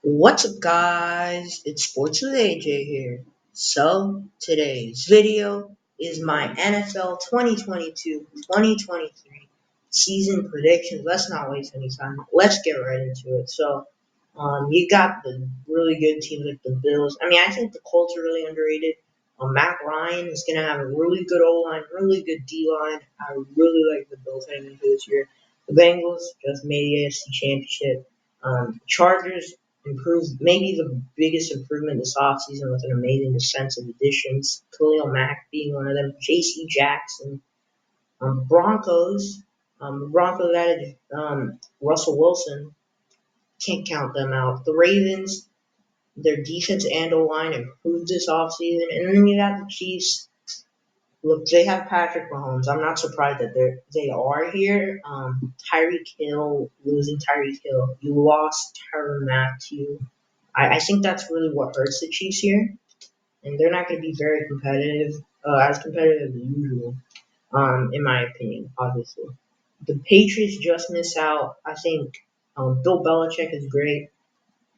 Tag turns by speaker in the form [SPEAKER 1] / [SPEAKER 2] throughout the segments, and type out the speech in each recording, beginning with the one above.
[SPEAKER 1] What's up, guys? It's Sports with AJ here. So, today's video is my NFL 2022-2023 season predictions. Let's not waste any time. Let's get right into it. You got the really good teams like the Bills. I think the Colts are really underrated. Matt Ryan is going to have a really good O-line, really good D-line. I really like the Bills heading into this year. The Bengals just made the AFC Championship. Chargers improved, maybe the biggest improvement this offseason with an amazing defensive additions. Khalil Mack being one of them. J.C. Jackson. Broncos. Broncos added Russell Wilson. Can't count them out. The Ravens, their defense and O-line improved this offseason. And then you got the Chiefs. Look, they have Patrick Mahomes. I'm not surprised that they are here. Tyreek Hill, losing Tyreek Hill. You lost Tyrann Mathieu. I think that's really what hurts the Chiefs here. And they're not going to be very competitive, as competitive as usual, in my opinion, obviously. The Patriots just miss out. I think Bill Belichick is great.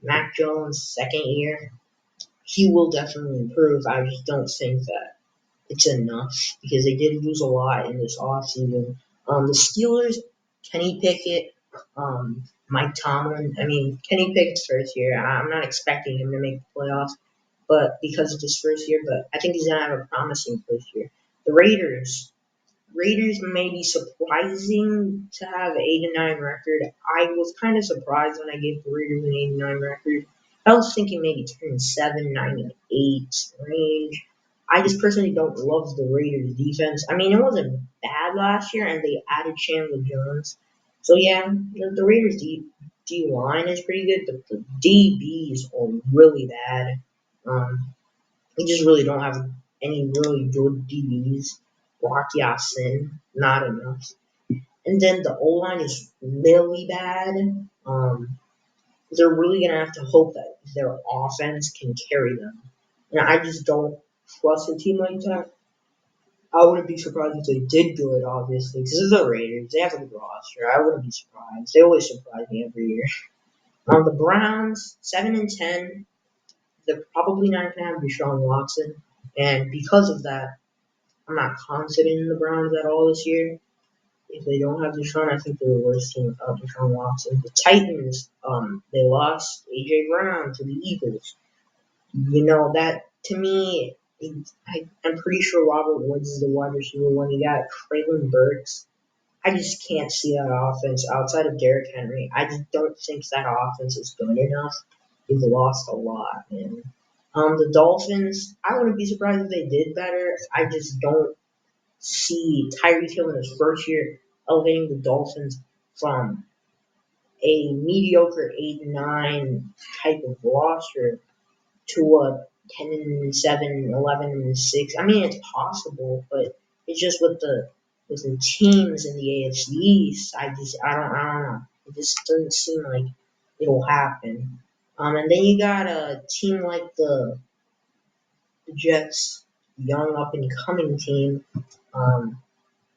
[SPEAKER 1] Mac Jones, second year. He will definitely improve. I just don't think that it's enough because they did lose a lot in this offseason. The Steelers, Kenny Pickett, Mike Tomlin. Kenny Pickett's first year. I'm not expecting him to make the playoffs, but because of his first year, but I think he's gonna have a promising first year. The Raiders may be surprising to have an 8-9 record. I was kind of surprised when I gave the Raiders an 8-9 record. I was thinking maybe turn 7, 9, and 8 range. I just personally don't love the Raiders defense. It wasn't bad last year, and they added Chandler Jones. So yeah, the Raiders D line is pretty good, but the DBs are really bad. We just really don't have any really good DBs. Rock Yasin, not enough. And then the O line is really bad. They're really gonna have to hope that their offense can carry them. And I just don't trust a team like that. I wouldn't be surprised if they did good, obviously, because it's the Raiders. They have a good roster. I wouldn't be surprised. They always surprise me every year. The Browns, 7-10. They're probably not gonna have Deshaun Watson, and because of that, I'm not confident in the Browns at all this year. If they don't have Deshaun, I think they're the worst team without Deshaun Watson. The Titans, they lost A.J. Brown to the Eagles. That to me, I'm pretty sure Robert Woods is the wide receiver one. You got Traylon Burks. I just can't see that offense outside of Derrick Henry. I just don't think that offense is good enough. They've lost a lot, man. The Dolphins, I wouldn't be surprised if they did better. I just don't see Tyreek Hill in his first year elevating the Dolphins from a mediocre 8-9 type of roster to a 10-7, 11-6. It's possible, but it's just with the teams in the AFC East. I don't know. It just doesn't seem like it'll happen. And then you got a team like the Jets, young up and coming team.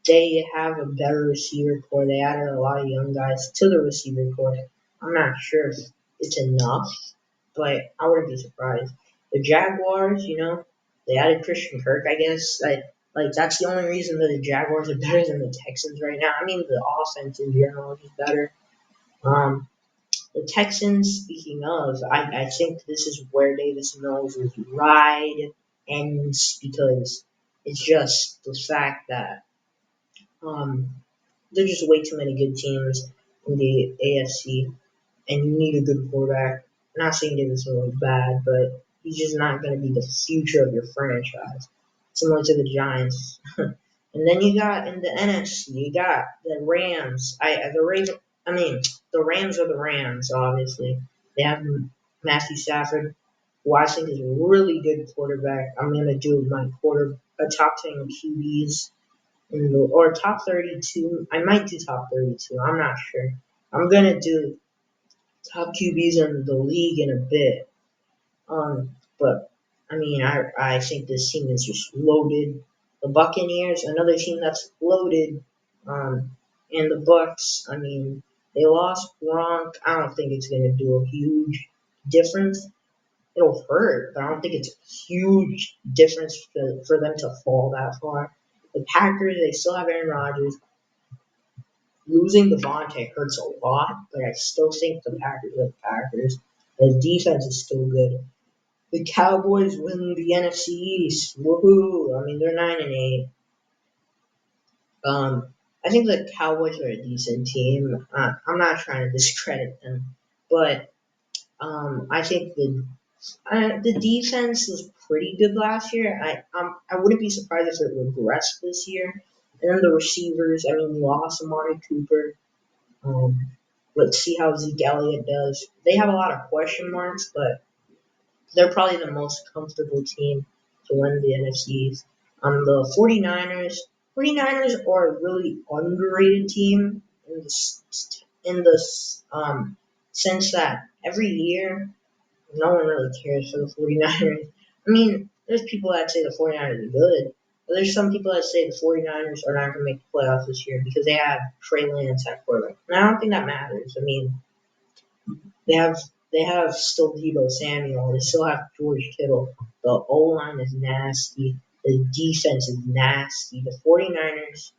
[SPEAKER 1] They have a better receiver core. They added a lot of young guys to the receiver core. I'm not sure if it's enough, but I wouldn't be surprised. The Jaguars, they added Christian Kirk, I guess. That's the only reason that the Jaguars are better than the Texans right now. The offense in general is better. Um, the Texans, speaking of, I think this is where Davis Mills' ride ends because it's just the fact that there's just way too many good teams in the AFC, and you need a good quarterback. I'm not saying Davis Mills is bad, but he's just not going to be the future of your franchise, similar to the Giants. And then you got in the NFC, you got the Rams. The Rams are the Rams. Obviously, they have Matthew Stafford, who I think is a really good quarterback. I'm gonna do my a top 10 QBs or top 32. I might do top 32. I'm not sure. I'm gonna do top QBs in the league in a bit. But I think this team is just loaded. The Buccaneers, another team that's loaded. And the Bucks, they lost Gronk. I don't think it's gonna do a huge difference, it'll hurt, but I don't think it's a huge difference for them to fall that far. The Packers, they still have Aaron Rodgers. Losing Devontae hurts a lot, but I still think the Packers are the Packers. The defense is still good. The Cowboys win the NFC East. Woohoo! I mean, they're 9-8. I think the Cowboys are a decent team. I'm not trying to discredit them, but I think the defense was pretty good last year. I wouldn't be surprised if it regressed this year. And then the receivers, I mean, you lost Amari Cooper. Um, let's see how Zeke Elliott does. They have a lot of question marks, but they're probably the most comfortable team to win the NFC. The 49ers are a really underrated team in the sense that every year no one really cares for the 49ers. I mean, there's people that say the 49ers are good, but there's some people that say the 49ers are not going to make the playoffs this year because they have Trey Lance at quarterback. And I don't think that matters. I mean, they have they have still Debo Samuel. They still have George Kittle. The O line is nasty. The defense is nasty. The 49ers,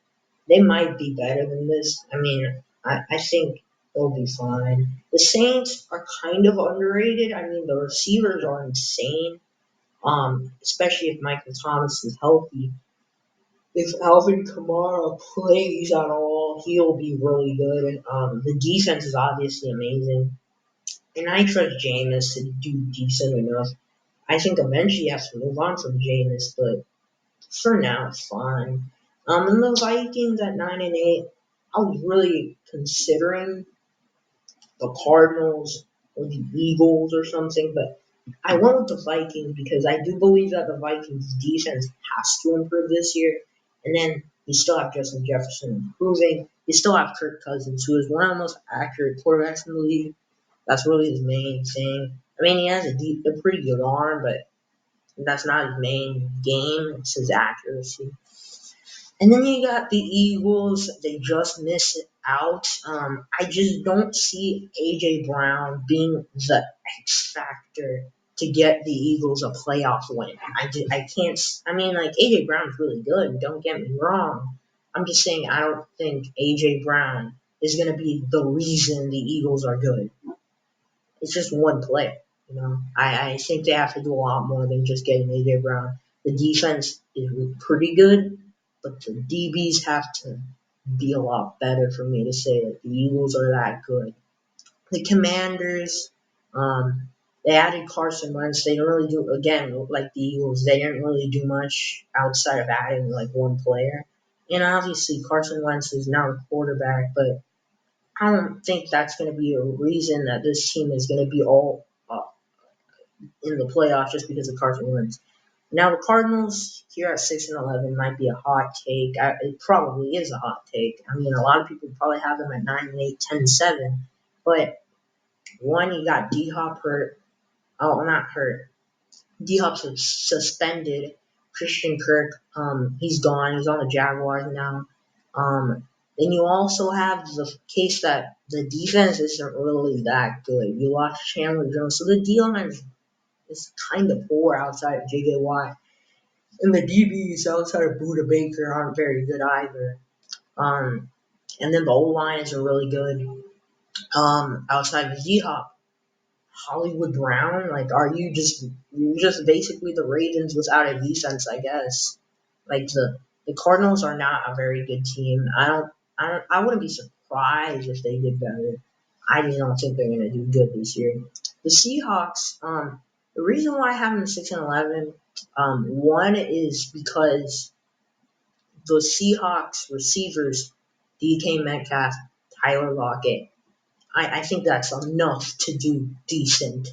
[SPEAKER 1] they might be better than this. I mean, I think they'll be fine. The Saints are kind of underrated. I mean, the receivers are insane. Especially if Michael Thomas is healthy. If Alvin Kamara plays at all, he'll be really good. And the defense is obviously amazing. And I trust Jameis to do decent enough. I think eventually he has to move on from Jameis, but for now it's fine. And the Vikings at 9-8, I was really considering the Cardinals or the Eagles or something, but I went with the Vikings because I do believe that the Vikings defense has to improve this year. And then you still have Justin Jefferson improving. You still have Kirk Cousins, who is one of the most accurate quarterbacks in the league. That's really his main thing. I mean, he has a pretty good arm, but that's not his main game. It's his accuracy. And then you got the Eagles. They just miss it out. I just don't see AJ Brown being the X factor to get the Eagles a playoff win. I can't. I mean, like AJ Brown's really good. Don't get me wrong. I'm just saying I don't think AJ Brown is going to be the reason the Eagles are good. It's just one player. I think they have to do a lot more than just getting AJ Brown. The defense is pretty good, but the DBs have to be a lot better for me to say that the Eagles are that good. The Commanders, they added Carson Wentz. They didn't really do, again, like the Eagles, they didn't really do much outside of adding like one player. And obviously Carson Wentz is now a quarterback, but I don't think that's going to be a reason that this team is going to be all in the playoffs just because of Carson Wentz. Now the Cardinals here at 6-11 might be a hot take. It probably is a hot take. I mean, a lot of people probably have them at 9-8, 10-7, but one, you got D Hop hurt. Oh, not hurt. D Hop's suspended. Christian Kirk, he's gone. He's on the Jaguars now. Then you also have the case that the defense isn't really that good. You lost Chandler Jones, so the D line is kind of poor outside of J.J. Watt. And the DBs outside of Buda Baker aren't very good either. And then the O line isn't really good. Outside of D Hop. Hollywood Brown, like, are you just basically the Ravens without a defense, I guess. Like the Cardinals are not a very good team. I wouldn't be surprised if they did better. I just don't think they're gonna do good this year. The Seahawks, the reason why I have them 6-11, one is because the Seahawks receivers, DK Metcalf, Tyler Lockett, I think that's enough to do decent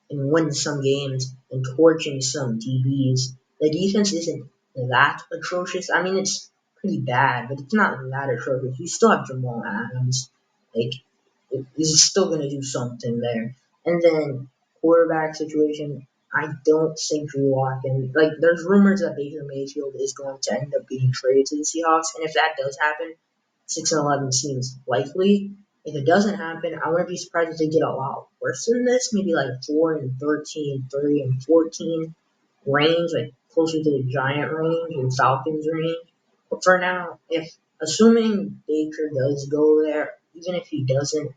[SPEAKER 1] and win some games and torching some DBs. The defense isn't that atrocious. I mean, it's pretty bad, but it's not that atrocious. You still have Jamal Adams. Like, he's still going to do something there. And then, quarterback situation, I don't think Drew Lock. And, like, there's rumors that Baker Mayfield is going to end up being traded to the Seahawks. And if that does happen, 6-11 seems likely. If it doesn't happen, I wouldn't be surprised if they get a lot worse than this. Maybe like 4-13, 3-14 range, like closer to the Giant range and Falcons range. But for now, if assuming Baker does go there, even if he doesn't,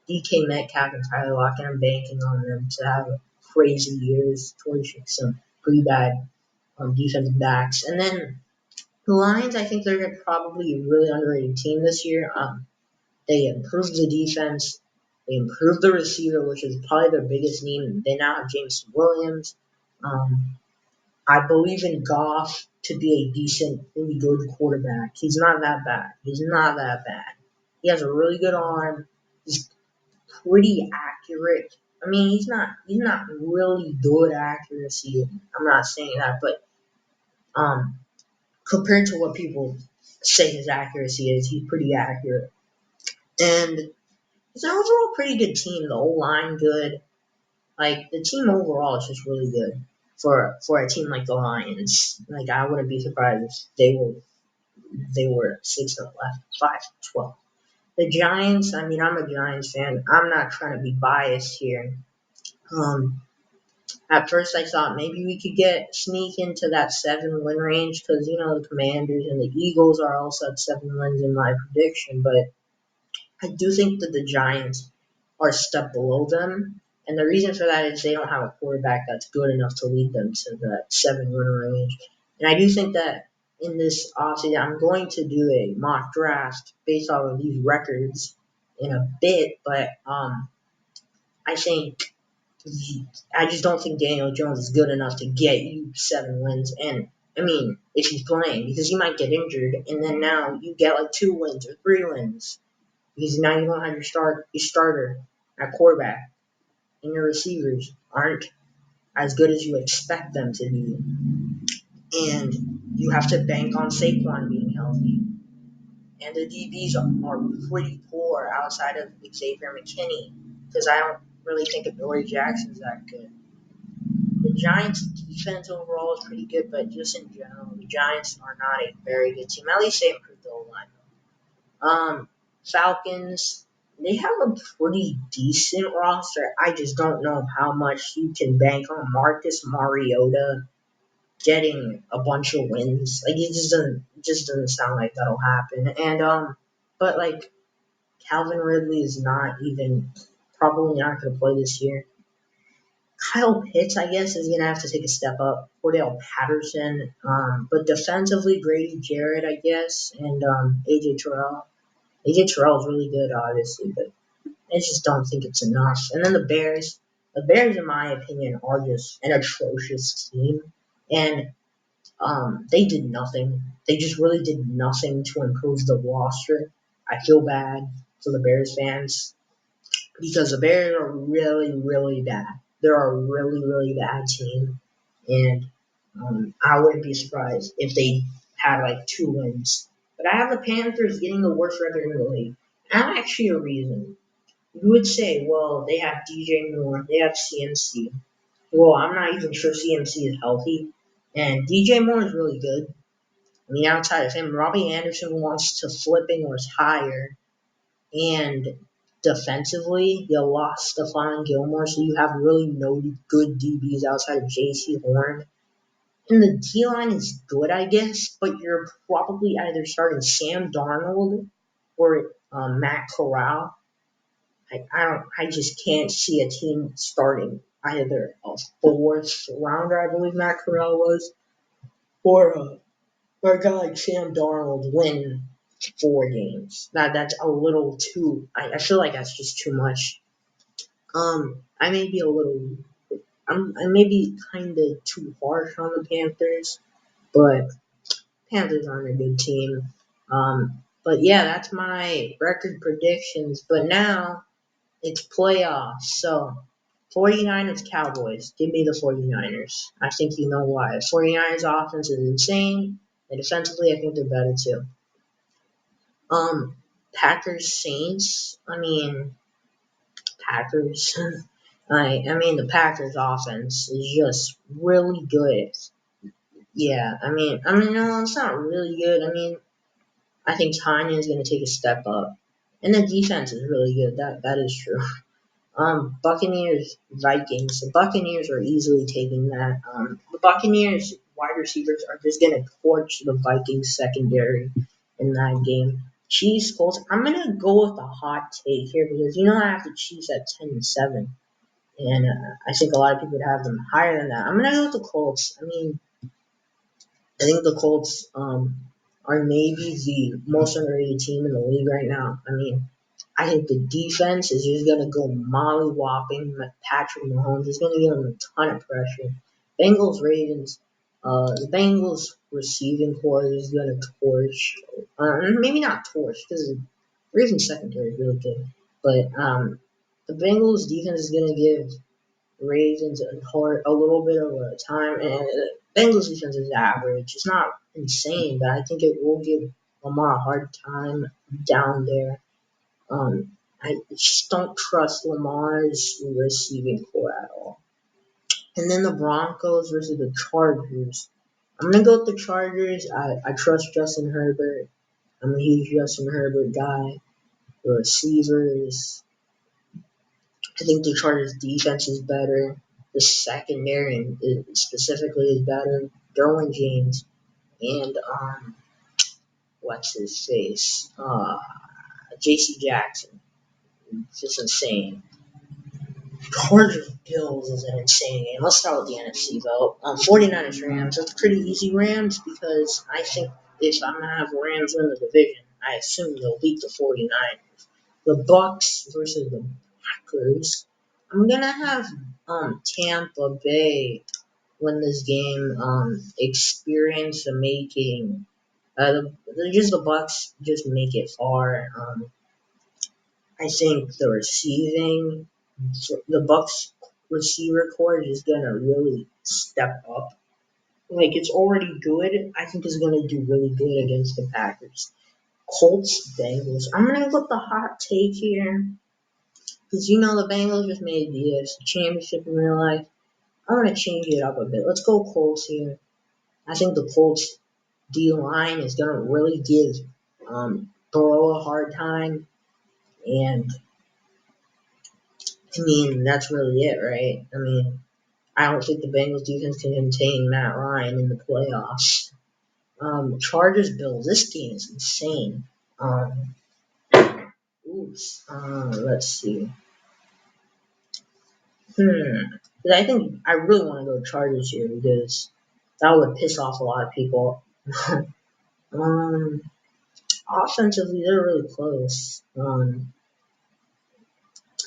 [SPEAKER 1] DK Metcalf and Tyler Lockett, I'm banking on them to have crazy years towards some pretty bad defensive backs. And then the Lions, I think they're probably a really underrated team this year. They improved the defense. They improved the receiver, which is probably their biggest need. They now have James Williams. Um, I believe in Goff to be a decent, really good quarterback. He's not that bad. He's not that bad. He has a really good arm. He's pretty accurate. I mean, he's not really good accuracy. I'm not saying that, but um, compared to what people say his accuracy is, he's pretty accurate. And it's an overall pretty good team. The whole line good. Like the team overall is just really good for a team like the Lions. Like I wouldn't be surprised if they were 6-11, 5-12. The Giants. I mean, I'm a Giants fan. I'm not trying to be biased here. Um, at first, I thought maybe we could sneak into that 7-win range because the Commanders and the Eagles are also at 7 wins in my prediction. But I do think that the Giants are a step below them. And the reason for that is they don't have a quarterback that's good enough to lead them to that 7-win range. And I do think that in this offseason, I'm going to do a mock draft based off of these records in a bit. But I think I just don't think Daniel Jones is good enough to get you 7 wins. And I mean, if he's playing, because he might get injured, and then now you get like 2 wins or 3 wins. Because now you don't have your starter at quarterback, and your receivers aren't as good as you expect them to be. And you have to bank on Saquon being healthy. And the DBs are pretty poor outside of Xavier McKinney, because I don't really think Adoree Jackson's that good. The Giants' defense overall is pretty good, but just in general, the Giants are not a very good team. At least they improved the O-line. Falcons, they have a pretty decent roster. I just don't know how much you can bank on Marcus Mariota getting a bunch of wins. Like it just doesn't sound like that'll happen. And but like Calvin Ridley is not even probably not going to play this year. Kyle Pitts, I guess, is going to have to take a step up. Cordell Patterson, but defensively, Grady Jarrett, I guess, and AJ Terrell. AJ Terrell is really good, obviously, but I just don't think it's enough. And then the Bears. The Bears, in my opinion, are just an atrocious team. And they did nothing. They just really did nothing to improve the roster. I feel bad for the Bears fans because the Bears are really, really bad. They're a really, really bad team. And I wouldn't be surprised if they had like 2 wins. But I have the Panthers getting the worst record in the league. And I'm actually a reason. You would say, well, they have DJ Moore, they have CMC. Well, I'm not even sure CMC is healthy. And DJ Moore is really good. I mean, outside of him, Robbie Anderson wants to flip and was higher. And defensively, you lost Stephon Gilmore, so you have really no good DBs outside of J.C. Horn. And the D line is good, I guess, but you're probably either starting Sam Darnold or Matt Corral. I just can't see a team starting either a fourth rounder, I believe Matt Corral was, or a guy like Sam Darnold win 4 games. That's a little too. I feel like that's just too much. I may be a little. I may be kind of too harsh on the Panthers, but Panthers aren't a good team. But yeah, that's my record predictions. But now it's playoffs. So 49ers Cowboys. Give me the 49ers. I think you know why. 49ers offense is insane. And defensively, I think they're better too. Packers Saints. I mean, Packers. I mean, the Packers offense is just really good. Yeah, no, it's not really good. I mean, I think Tanya is going to take a step up, and the defense is really good. That is true. Buccaneers, Vikings. The Buccaneers are easily taking that. The Buccaneers wide receivers are just gonna torch the Vikings secondary in that game. Chiefs, Colts. I'm gonna go with a hot take here because I have the Chiefs at 10-7, and I think a lot of people would have them higher than that. I'm gonna go with the Colts. I mean, I think the Colts are maybe the most underrated team in the league right now. I mean, I think the defense is just going to go molly-whopping. Patrick Mahomes is going to give them a ton of pressure. Bengals, Ravens. The Bengals receiving core is going to torch. Maybe not torch because the Ravens secondary is really good. But the Bengals defense is going to give Ravens a little bit of a time. And Bengals defense is average. It's not insane, but I think it will give Lamar a hard time down there. I just don't trust Lamar's receiving core at all. And then the Broncos versus the Chargers. I'm gonna go with the Chargers. I trust Justin Herbert. I'm a huge Justin Herbert guy. The receivers. I think the Chargers defense is better. The secondary specifically is better. Derwin James and what's his face? J.C. Jackson. It's just insane. Chargers Bills is an insane game. Let's start with the NFC though. 49ers Rams. That's pretty easy Rams because I think if I'm gonna have Rams win the division, I assume they'll beat the 49ers. The Bucks versus the Packers. I'm gonna have Tampa Bay win this game. Experience the making. Just the Bucks just make it far. I think the Bucks receiver core is gonna really step up. Like it's already good. I think it's gonna do really good against the Packers. Colts Bengals. I'm gonna go with the hot take here because the Bengals just made the AFC Championship in real life. I'm gonna change it up a bit. Let's go Colts here. I think the Colts D line is gonna really give Burrow a hard time, and I mean that's really it, right? I mean, I don't think the Bengals defense can contain Matt Ryan in the playoffs. Chargers Bills. This game is insane. Um, let's see. I think I really want to go Chargers here because that would piss off a lot of people. um, Offensively, they're really close. I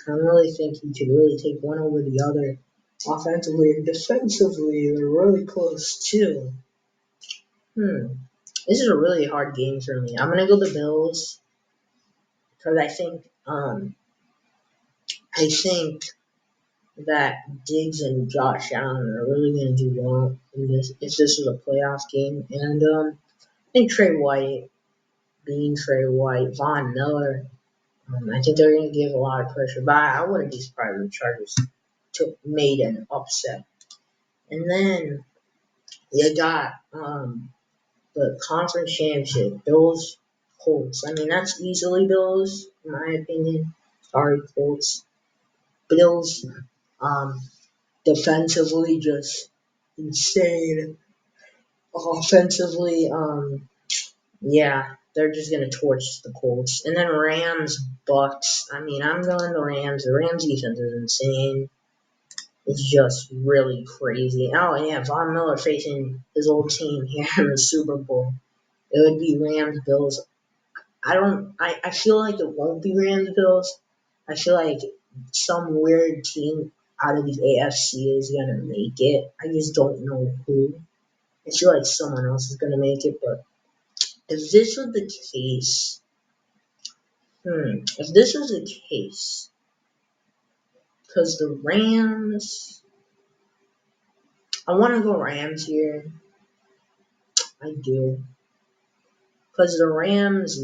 [SPEAKER 1] really think you could really take one over the other. Offensively and defensively, they're really close too. This is a really hard game for me. I'm gonna go the Bills because I think that Diggs and Josh Allen are really gonna do well in this if this is a playoff game. And I think Trey White, Von Miller. I think they're gonna give a lot of pressure, but I wouldn't be surprised if the Chargers made an upset. And then you got the conference championship, Bills, Colts. I mean, that's easily Bills, in my opinion. Sorry, Colts. Bills, um, defensively, just insane. Offensively, yeah, they're just gonna torch the Colts. And then Rams, Bucks. I mean, I'm going the Rams. The Rams defense is insane. It's just really crazy. Oh yeah, Von Miller facing his old team here in the Super Bowl. It would be Rams Bills. I feel like it won't be Rams Bills. I feel like some weird team out of the AFC is gonna make it. I just don't know who. I feel like someone else is gonna make it, but if this was the case, if this was the case, because the Rams, I want to go Rams here. I do. Because the Rams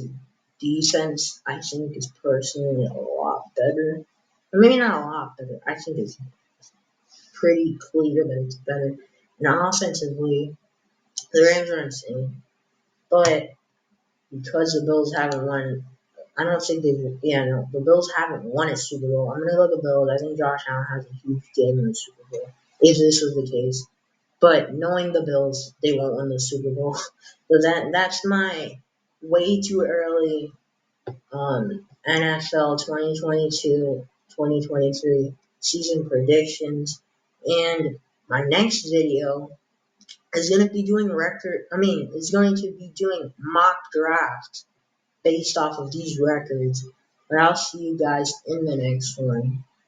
[SPEAKER 1] defense, I think, is personally a lot better. Or maybe not a lot better. I think it's pretty clear that it's better. And offensively, the Rams are insane. But because the Bills haven't won I don't think they. Yeah, no, the Bills haven't won a Super Bowl. I'm gonna go with the Bills. I think Josh Allen has a huge game in the Super Bowl if this was the case. But knowing the Bills, they won't win the Super Bowl. So that's my way too early NFL 2022-2023 season predictions. And my next video is going to be doing it's going to be doing mock drafts based off of these records. But I'll see you guys in the next one.